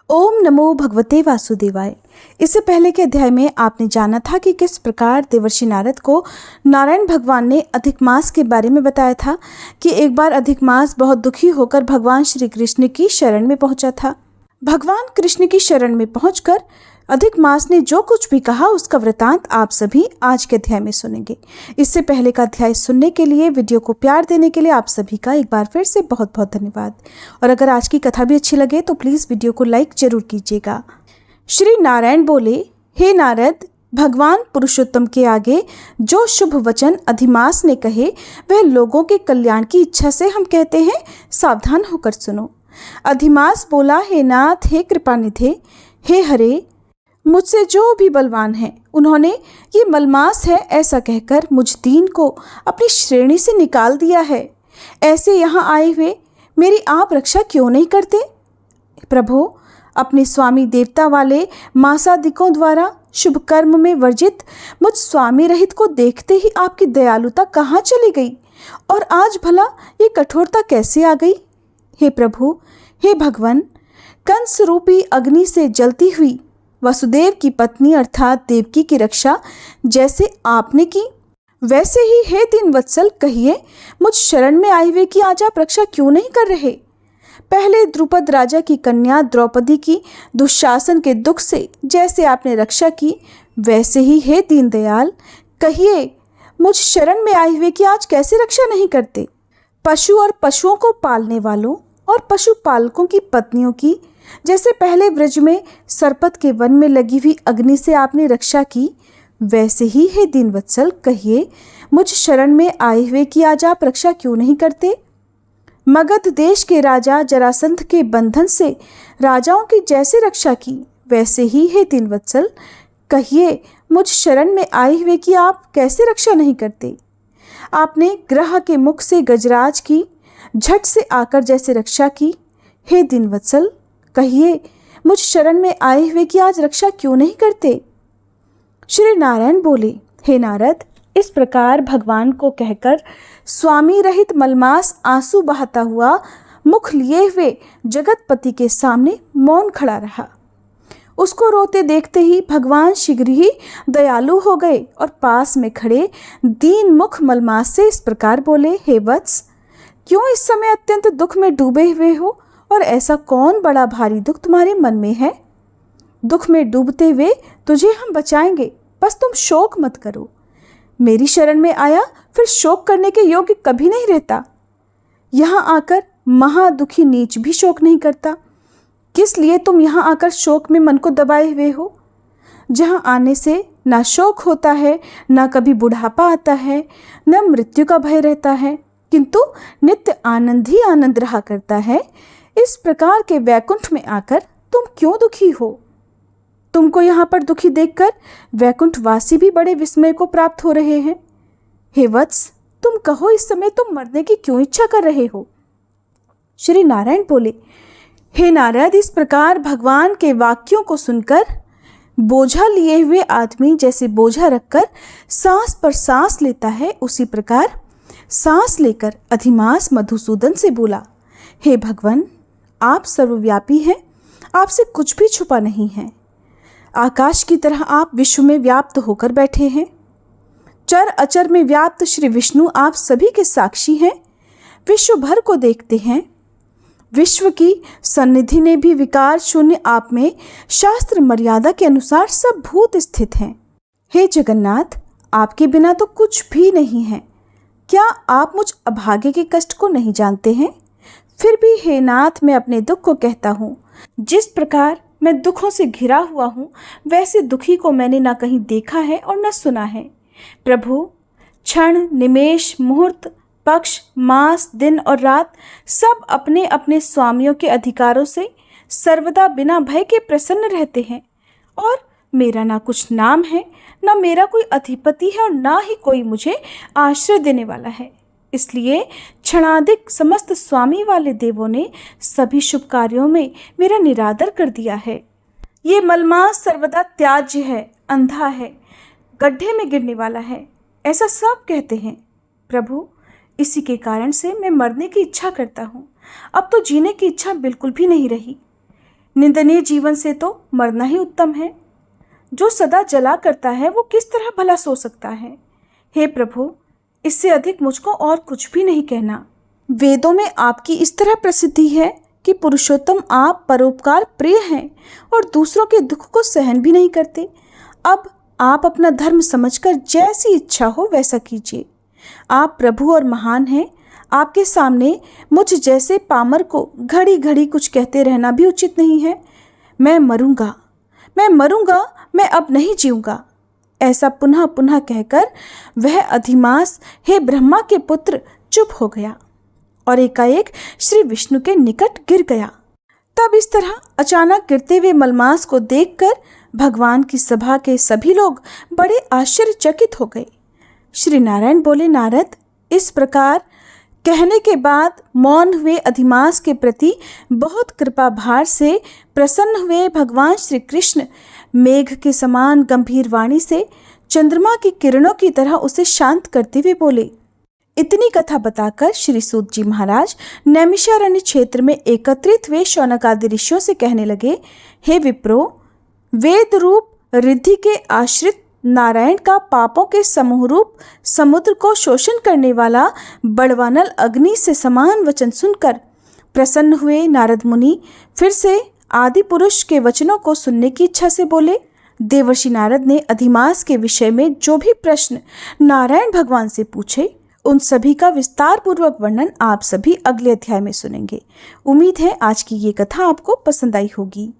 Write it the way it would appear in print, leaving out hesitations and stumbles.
ओम नमो भगवते वासुदेवाय। इससे पहले के अध्याय में आपने जाना था कि किस प्रकार देवर्षि नारद को नारायण भगवान ने अधिक मास के बारे में बताया था कि एक बार अधिक मास बहुत दुखी होकर भगवान श्री कृष्ण की शरण में पहुंचा था। भगवान कृष्ण की शरण में पहुंचकर अधिक मास ने जो कुछ भी कहा उसका वृतांत आप सभी आज के अध्याय में सुनेंगे। इससे पहले का अध्याय सुनने के लिए, वीडियो को प्यार देने के लिए आप सभी का एक बार फिर से बहुत बहुत धन्यवाद। और अगर आज की कथा भी अच्छी लगे तो प्लीज़ वीडियो को लाइक जरूर कीजिएगा। श्री नारायण बोले, हे नारद, भगवान पुरुषोत्तम के आगे जो शुभ वचन अधिमास ने कहे वह लोगों के कल्याण की इच्छा से हम कहते हैं, सावधान होकर सुनो। अधिमास बोला, हे नाथ, हे कृपानिधे, हे हरे, मुझसे जो भी बलवान हैं उन्होंने ये मलमास है ऐसा कहकर मुझ दीन को अपनी श्रेणी से निकाल दिया है। ऐसे यहाँ आए हुए मेरी आप रक्षा क्यों नहीं करते? प्रभु, अपने स्वामी देवता वाले मासादिकों द्वारा शुभ कर्म में वर्जित मुझ स्वामी रहित को देखते ही आपकी दयालुता कहाँ चली गई और आज भला ये कठोरता कैसे आ गई? हे प्रभु, हे भगवान, कंस रूपी अग्नि से जलती हुई वसुदेव की पत्नी अर्थात देवकी की रक्षा जैसे आपने की वैसे ही हे दीनवत्सल कहिए मुझ शरण में आए हुए की आज आप रक्षा क्यों नहीं कर रहे? पहले द्रुपद राजा की कन्या द्रौपदी की दुशासन के दुख से जैसे आपने रक्षा की वैसे ही हे दीनदयाल कहिए मुझ शरण में आए हुए की आज कैसे रक्षा नहीं करते? पशु और पशुओं को पालने वालों और पशुपालकों की पत्नियों की जैसे पहले ब्रज में सरपत के वन में लगी हुई अग्नि से आपने रक्षा की वैसे ही हे दीनवत्सल कहिए मुझ शरण में आए हुए की आज आप रक्षा क्यों नहीं करते? मगध देश के राजा जरासंध के बंधन से राजाओं की जैसे रक्षा की वैसे ही हे दीनवत्सल कहिए मुझ शरण में आए हुए की आप कैसे रक्षा नहीं करते? आपने ग्रह के मुख से गजराज की झट से आकर जैसे रक्षा की हे दीनवत्सल कहिए मुझ शरण में आए हुए की आज रक्षा क्यों नहीं करते? श्री नारायण बोले, हे नारद, इस प्रकार भगवान को कहकर स्वामी रहित मलमास आंसू बहाता हुआ मुख लिए हुए जगतपति के सामने मौन खड़ा रहा। उसको रोते देखते ही भगवान शीघ्र ही दयालु हो गए और पास में खड़े दीन मुख मलमास से इस प्रकार बोले, हे वत्स, क्यों इस समय अत्यंत दुख में डूबे हुए हो और ऐसा कौन बड़ा भारी दुख तुम्हारे मन में है? दुख में डूबते हुए तुझे हम बचाएंगे, बस तुम शोक मत करो। मेरी शरण में आया फिर शोक करने के योग्य कभी नहीं रहता। यहाँ आकर महादुखी नीच भी शोक नहीं करता। किस लिए तुम यहाँ आकर शोक में मन को दबाए हुए हो? जहाँ आने से ना शोक होता है, ना कभी बुढ़ापा आता है, न मृत्यु का भय रहता है, किंतु नित्य आनंद ही आनंद रहा करता है। इस प्रकार के वैकुंठ में आकर तुम क्यों दुखी हो? तुमको यहाँ पर दुखी देखकर वैकुंठवासी भी बड़े विस्मय को प्राप्त हो रहे हैं। हे वत्स, तुम कहो इस समय तुम मरने की क्यों इच्छा कर रहे हो? श्री नारायण बोले, हे नारद, इस प्रकार भगवान के वाक्यों को सुनकर बोझा लिए हुए आदमी जैसे बोझा रखकर सांस पर सांस लेता है उसी प्रकार सांस लेकर अधिमास मधुसूदन से बोला, हे भगवान, आप सर्वव्यापी हैं, आपसे कुछ भी छुपा नहीं है। आकाश की तरह आप विश्व में व्याप्त होकर बैठे हैं। चर अचर में व्याप्त श्री विष्णु आप सभी के साक्षी हैं, विश्व भर को देखते हैं। विश्व की सन्निधि ने भी विकार शून्य आप में शास्त्र मर्यादा के अनुसार सब भूत स्थित हैं। हे जगन्नाथ, आपके बिना तो कुछ भी नहीं है। क्या आप मुझ अभागे के कष्ट को नहीं जानते हैं? फिर भी हे नाथ, मैं अपने दुख को कहता हूँ। जिस प्रकार मैं दुखों से घिरा हुआ हूँ वैसे दुखी को मैंने ना कहीं देखा है और न सुना है। प्रभु, क्षण, निमेष, मुहूर्त, पक्ष, मास, दिन और रात सब अपने अपने स्वामियों के अधिकारों से सर्वदा बिना भय के प्रसन्न रहते हैं और मेरा ना कुछ नाम है, ना मेरा कोई अधिपति है और ना ही कोई मुझे आश्रय देने वाला है। इसलिए क्षणाधिक समस्त स्वामी वाले देवों ने सभी शुभ कार्यों में मेरा निरादर कर दिया है। ये मलमास सर्वदा त्याज्य है, अंधा है, गड्ढे में गिरने वाला है, ऐसा सब कहते हैं। प्रभु, इसी के कारण से मैं मरने की इच्छा करता हूँ। अब तो जीने की इच्छा बिल्कुल भी नहीं रही। निंदनीय जीवन से तो मरना ही उत्तम है। जो सदा जला करता है वो किस तरह भला सो सकता है। हे प्रभु, इससे अधिक मुझको और कुछ भी नहीं कहना। वेदों में आपकी इस तरह प्रसिद्धि है कि पुरुषोत्तम आप परोपकार प्रिय हैं और दूसरों के दुख को सहन भी नहीं करते। अब आप अपना धर्म समझकर जैसी इच्छा हो वैसा कीजिए। आप प्रभु और महान हैं। आपके सामने मुझ जैसे पामर को घड़ी घड़ी कुछ कहते रहना भी उचित नहीं है। मैं मरूंगा, मैं अब नहीं जीऊंगा, ऐसा पुनः पुनः कहकर वह अधिमास, हे ब्रह्मा के पुत्र, चुप हो गया और एकाएक श्री विष्णु के निकट गिर गया। तब इस तरह अचानक गिरते हुए मलमास को देखकर भगवान की सभा के सभी लोग बड़े आश्चर्यचकित हो गए। श्री नारायण बोले, नारद, इस प्रकार कहने के बाद मौन हुए अधिमास के प्रति बहुत कृपा भार से प्रसन्न हुए भगवान श्री कृष्ण मेघ के समान गंभीर वाणी से चंद्रमा की किरणों की तरह उसे शांत करते हुए बोले। इतनी कथा बताकर श्री सूत जी महाराज नैमिषारण्य क्षेत्र में एकत्रित हुए शौनक आदि ऋषियों से कहने लगे, हे विप्रो, वेद रूप रिद्धि के आश्रित नारायण का पापों के समूह रूप समुद्र को शोषण करने वाला बड़वानल अग्नि से समान वचन सुनकर प्रसन्न हुए नारद मुनि फिर से आदि पुरुष के वचनों को सुनने की इच्छा से बोले। देवर्षि नारद ने अधिमास के विषय में जो भी प्रश्न नारायण भगवान से पूछे उन सभी का विस्तार पूर्वक वर्णन आप सभी अगले अध्याय में सुनेंगे। उम्मीद है आज की ये कथा आपको पसंद आई होगी।